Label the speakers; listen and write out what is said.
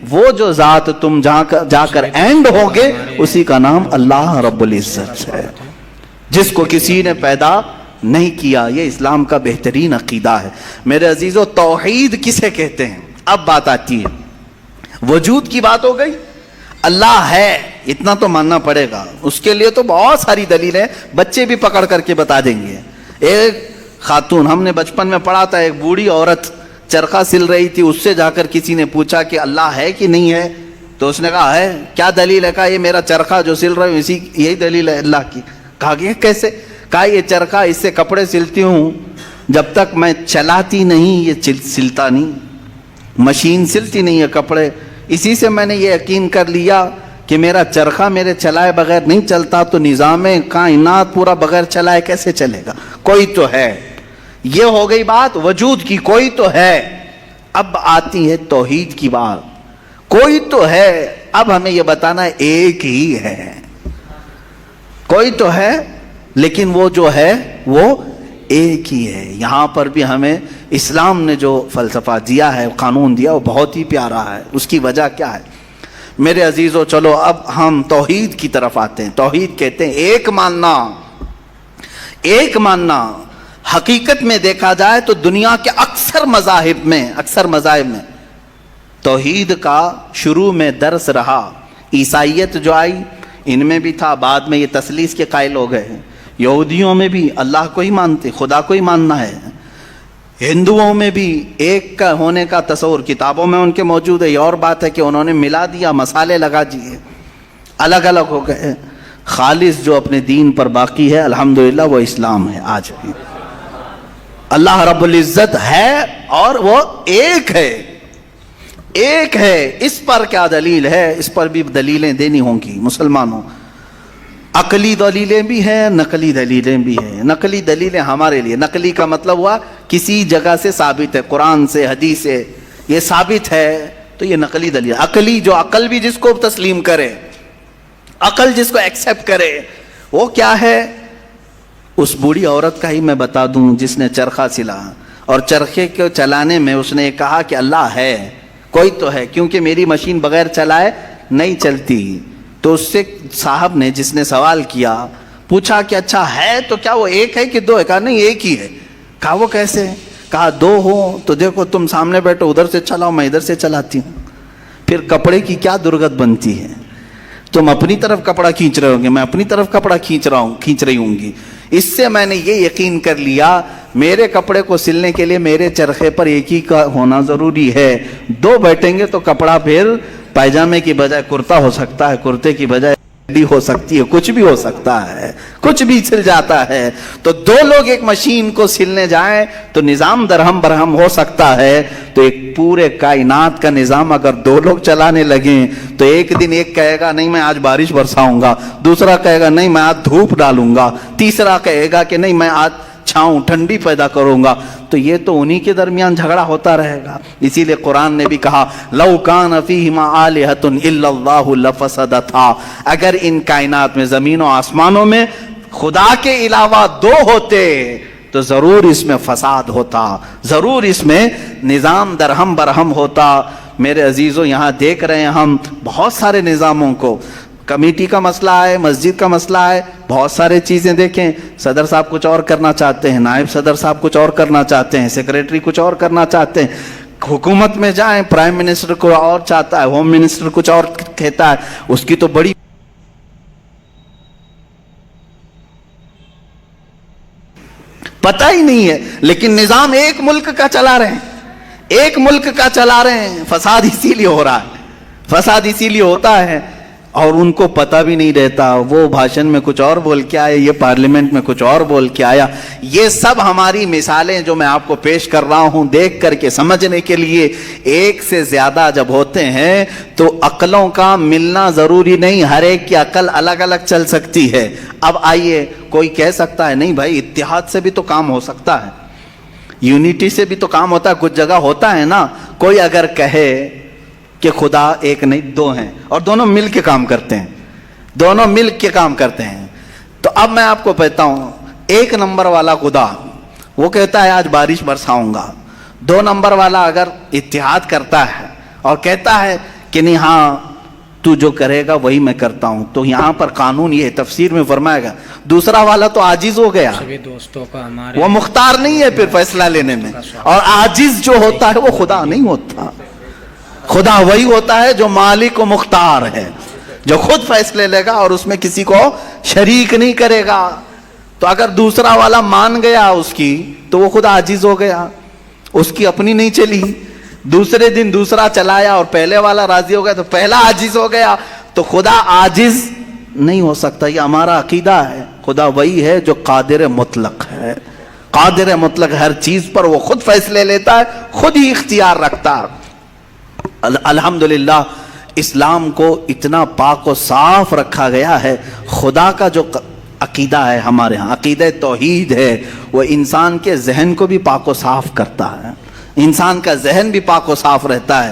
Speaker 1: وہ جو ذات تم جا کر اینڈ ہوگے اسی کا نام اللہ رب العزت ہے، جس کو کسی نے پیدا نہیں کیا۔ یہ اسلام کا بہترین عقیدہ ہے میرے عزیزو۔ توحید کسے کہتے ہیں؟ اب بات آتی ہے، وجود کی بات ہو گئی، اللہ ہے اتنا تو ماننا پڑے گا، اس کے لیے تو بہت ساری دلیلیں بچے بھی پکڑ کر کے بتا دیں گے۔ ایک خاتون، ہم نے بچپن میں پڑھا تھا، ایک بوڑھی عورت چرخہ سل رہی تھی، اس سے جا کر کسی نے پوچھا کہ اللہ ہے کہ نہیں ہے، تو اس نے کہا ہے۔ کیا دلیل ہے؟ کہا یہ میرا چرخہ جو سل رہا ہوں اسی یہی دلیل ہے اللہ کی۔ کہا کہ کیسے؟ کہا یہ چرخہ، اس سے کپڑے سلتی ہوں، جب تک میں چلاتی نہیں یہ سلتا نہیں، مشین سلتی نہیں ہے کپڑے، اسی سے میں نے یہ یقین کر لیا کہ میرا چرخہ میرے چلائے بغیر نہیں چلتا، تو نظام کائنات پورا بغیر چلائے کیسے چلے گا؟ کوئی تو ہے۔ یہ ہو گئی بات وجود کی، کوئی تو ہے۔ اب آتی ہے توحید کی بات، کوئی تو ہے، اب ہمیں یہ بتانا ہے ایک ہی ہے۔ کوئی تو ہے لیکن وہ جو ہے وہ ایک ہی ہے۔ یہاں پر بھی ہمیں اسلام نے جو فلسفہ دیا ہے، قانون دیا، وہ بہت ہی پیارا ہے۔ اس کی وجہ کیا ہے میرے عزیزو؟ چلو اب ہم توحید کی طرف آتے ہیں۔ توحید کہتے ہیں ایک ماننا، ایک ماننا۔ حقیقت میں دیکھا جائے تو دنیا کے اکثر مذاہب میں توحید کا شروع میں درس رہا۔ عیسائیت جو آئی ان میں بھی تھا، بعد میں یہ تثلیث کے قائل ہو گئے۔ یہودیوں میں بھی اللہ کو ہی مانتے، خدا کو ہی ماننا ہے۔ ہندوؤں میں بھی ایک کا ہونے کا تصور کتابوں میں ان کے موجود ہے۔ یہ اور بات ہے کہ انہوں نے ملا دیا، مسالے لگا دیے، الگ الگ ہو گئے۔ خالص جو اپنے دین پر باقی ہے الحمدللہ وہ اسلام ہے۔ آج بھی اللہ رب العزت ہے اور وہ ایک ہے، ایک ہے۔ اس پر کیا دلیل ہے؟ اس پر بھی دلیلیں دینی ہوں گی مسلمانوں۔ عقلی دلیلیں بھی ہیں، نقلی دلیلیں بھی ہیں۔ نقلی دلیلیں ہمارے لیے، نقلی کا مطلب ہوا کسی جگہ سے ثابت ہے، قرآن سے، حدیث سے یہ ثابت ہے تو یہ نقلی دلیل۔ عقلی جو عقل بھی جس کو تسلیم کرے، عقل جس کو ایکسیپٹ کرے، وہ کیا ہے؟ اس بوڑھی عورت کا ہی میں بتا دوں جس نے چرخہ سلا، اور چرخے کو چلانے میں اس نے کہا کہ اللہ ہے، کوئی تو ہے، کیونکہ میری مشین بغیر چلائے نہیں چلتی۔ تو اس سے صاحب نے، جس نے سوال کیا، پوچھا کہ اچھا ہے تو کیا وہ ایک ہے کہ دو ہے؟ کہا نہیں ایک ہی ہے۔ کہا وہ کیسے؟ کہا دو ہو تو دیکھو تم سامنے بیٹھو، ادھر سے چلاؤ، میں ادھر سے چلاتی ہوں، پھر کپڑے کی کیا درگت بنتی ہے؟ تم اپنی طرف کپڑا کھینچ رہے ہوں گے، میں اپنی طرف کپڑا کھینچ رہی ہوں گی۔ اس سے میں نے یہ یقین کر لیا میرے کپڑے کو سلنے کے لیے میرے چرخے پر ایک ہی کا ہونا ضروری ہے۔ دو بیٹھیں گے تو کپڑا پھر پائجامے کی بجائے کرتا ہو سکتا ہے، کرتے کی بجائے بھی ہو سکتی ہے، کچھ بھی ہو سکتا ہے، کچھ بھی سل جاتا ہے۔ تو دو لوگ ایک مشین کو سلنے جائیں تو نظام درہم برہم ہو سکتا ہے، تو ایک پورے کائنات کا نظام اگر دو لوگ چلانے لگیں تو ایک دن ایک کہے گا نہیں میں آج بارش برساؤں گا، دوسرا کہے گا نہیں میں آج دھوپ ڈالوں گا، تیسرا کہے گا کہ نہیں میں آج چھاؤں ٹھنڈی پیدا کروں گا، تو یہ تو انہی کے درمیان جھگڑا ہوتا رہے گا۔ اسی لیے قرآن نے بھی کہا لَوْ كَانَ فِيهِمَا آلِهَةٌ إِلَّا اللَّهُ لَفَسَدَتَا، اگر ان کائنات میں، زمین و آسمانوں میں خدا کے علاوہ دو ہوتے تو ضرور اس میں فساد ہوتا، ضرور اس میں نظام درہم برہم ہوتا۔ میرے عزیزو یہاں دیکھ رہے ہیں ہم بہت سارے نظاموں کو، کمیٹی کا مسئلہ ہے، مسجد کا مسئلہ ہے، بہت سارے چیزیں دیکھیں، صدر صاحب کچھ اور کرنا چاہتے ہیں، نائب صدر صاحب کچھ اور کرنا چاہتے ہیں، سیکریٹری کچھ اور کرنا چاہتے ہیں، حکومت میں جائیں پرائم منسٹر کو اور چاہتا ہے، ہوم منسٹر کچھ اور کہتا ہے، اس کی تو بڑی پتہ ہی نہیں ہے، لیکن نظام ایک ملک کا چلا رہے ہیں، ایک ملک کا چلا رہے ہیں۔ فساد اسی لیے ہو رہا ہے، فساد اسی لیے ہوتا ہے، اور ان کو پتہ بھی نہیں رہتا، وہ بھاشن میں کچھ اور بول کے آئے، یہ پارلیمنٹ میں کچھ اور بول کے آیا۔ یہ سب ہماری مثالیں جو میں آپ کو پیش کر رہا ہوں دیکھ کر کے سمجھنے کے لیے، ایک سے زیادہ جب ہوتے ہیں تو عقلوں کا ملنا ضروری نہیں، ہر ایک کی عقل الگ الگ چل سکتی ہے۔ اب آئیے، کوئی کہہ سکتا ہے نہیں بھائی اتحاد سے بھی تو کام ہو سکتا ہے، یونٹی سے بھی تو کام ہوتا ہے، کچھ جگہ ہوتا ہے نا۔ کوئی اگر کہے کہ خدا ایک نہیں دو ہیں اور دونوں مل کے کام کرتے ہیں، دونوں مل کے کام کرتے ہیں، تو اب میں آپ کو کہتا ہوں ایک نمبر والا خدا وہ کہتا ہے آج بارش برساؤں گا، دو نمبر والا اگر اتحاد کرتا ہے اور کہتا ہے کہ نہیں ہاں تو جو کرے گا وہی میں کرتا ہوں. تو یہاں پر قانون یہ تفسیر میں فرمائے گا دوسرا والا تو عاجز ہو گیا,
Speaker 2: سبھی دوستوں کا ہمارے
Speaker 1: وہ مختار نہیں ہے پھر فیصلہ لینے میں. اور عاجز جو ہوتا ہے وہ خدا نہیں ہوتا, خدا وہی ہوتا ہے جو مالک و مختار ہے, جو خود فیصلے لے گا اور اس میں کسی کو شریک نہیں کرے گا. تو اگر دوسرا والا مان گیا اس کی تو وہ خود عاجز ہو گیا, اس کی اپنی نہیں چلی. دوسرے دن دوسرا چلایا اور پہلے والا راضی ہو گیا تو پہلا عاجز ہو گیا. تو خدا عاجز نہیں ہو سکتا, یہ ہمارا عقیدہ ہے. خدا وہی ہے جو قادر مطلق ہے, قادر مطلق ہر چیز پر وہ خود فیصلے لیتا ہے, خود ہی اختیار رکھتا ہے. الحمدللہ اسلام کو اتنا پاک و صاف رکھا گیا ہے. خدا کا جو عقیدہ ہے ہمارے ہاں, عقیدہ توحید ہے, وہ انسان کے ذہن کو بھی پاک و صاف کرتا ہے, انسان کا ذہن بھی پاک و صاف رہتا ہے.